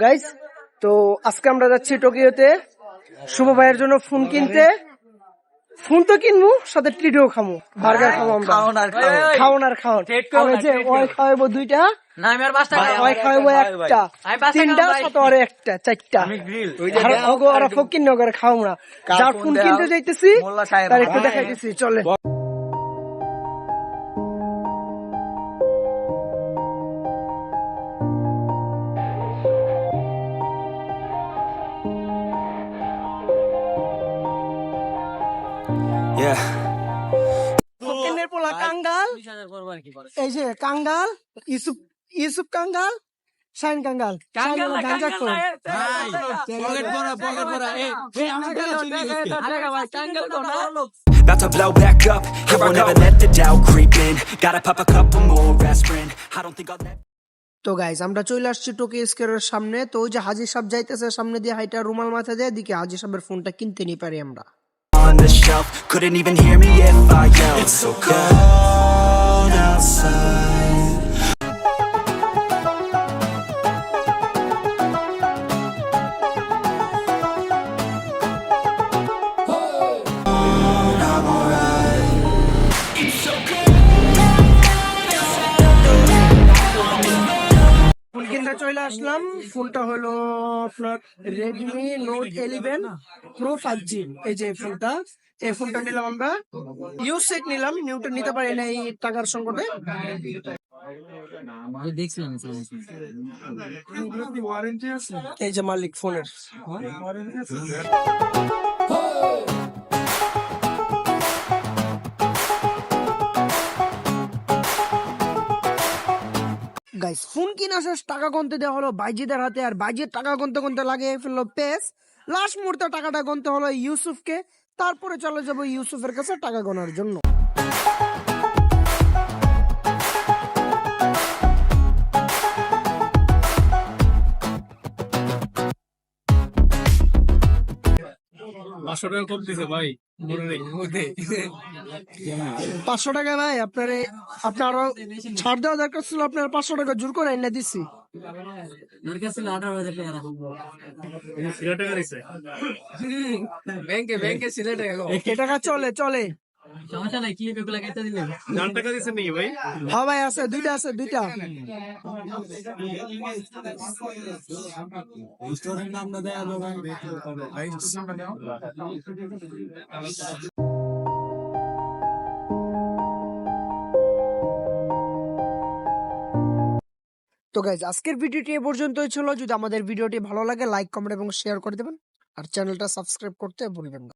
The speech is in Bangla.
গাইস, তো আজকে আমরা যাচ্ছি টোকিওতে শুভ ভাইয়ের জন্য ফোন কিনতে। ফোন তো কিনবো, সাথে ট্রিটও খামো, বার্গার খাবো আমরা, খাওন আর খাওন। আমি যে ওই খাওয়াবো দুইটা, ওই খাওয়াবো একটা, তিনটা, সাথে ওরে একটা, চারটা। আর ফকির নগরে খাওয়া না। যার ফোন কিনতে যাইতেছি তার একটু দেখাইতেছি, চলে। ফকিনের পোলা কাঙ্গাল, এই যে কাঙ্গাল, ইউসুফ কাঙ্গাল, শাইন কাঙ্গাল, গাঞ্জা খোর। About to blow back up, I won't ever let the doubt creep in. Gotta pop a couple more aspirin. I don't think I'll let. তো গাইস, আমরা চলে আসছি টোকিও স্কয়ারের সামনে। তো ওই যে হাজি সাহেব যাইতেছে সামনে দিয়ে, হাইটা রুমাল মাথা দিয়ে, দিকে হাজি সাহেবের ফোনটা কিনতে নি পারি আমরা। On the shelf, couldn't even hear me if I yelled. It's so cold outside. Phone কিনতে চলে আসলাম। ফোনটা হলো আপনার রেডমি নোট 11 প্রো 5G। এই যে ফোনটা, এই ফোনটা নিলাম আমরা। ইউসেক নিলাম, নিউটন নিতে পারি না এই টাকার সংকটে। এই যে মালিক ফোনের। গাইস, ফোন কিনা শেষ, টাকা গুনতে দেওয়া হলো বাইজিদের হাতে, আর বাইজির টাকা গুনতে গুনতে লাগে ফেললো পেস। লাস্ট মুহূর্তে টাকাটা গুনতে হলো ইউসুফকে, তারপরে চলে যাবো ইউসুফের কাছে টাকা গোনার জন্য। ভাই 500 টাকা ভাই, আপনার আরো ছাড় দেওয়া দরকার ছিল। আপনার 500 টাকা জোর করে এনে দিচ্ছি। এ টাকা চলে চলে। সমস্যা নাই, কি এগুলা কেটে দিলেন? জান টাকা দিছেন নাকি ভাই? হ্যাঁ ভাই, আছে দুইটা, আছে দুইটা। রেস্টুরেন্ট নাম না দেয়া ভাই। তো গাইজ, আজকের ভিডিওটি এ পর্যন্তই ছিল। যদি আমাদের ভিডিওটি ভালো লাগে, লাইক, কমেন্ট এবং শেয়ার করে দেবেন, আর চ্যানেলটা সাবস্ক্রাইব করতে ভুলবেন না।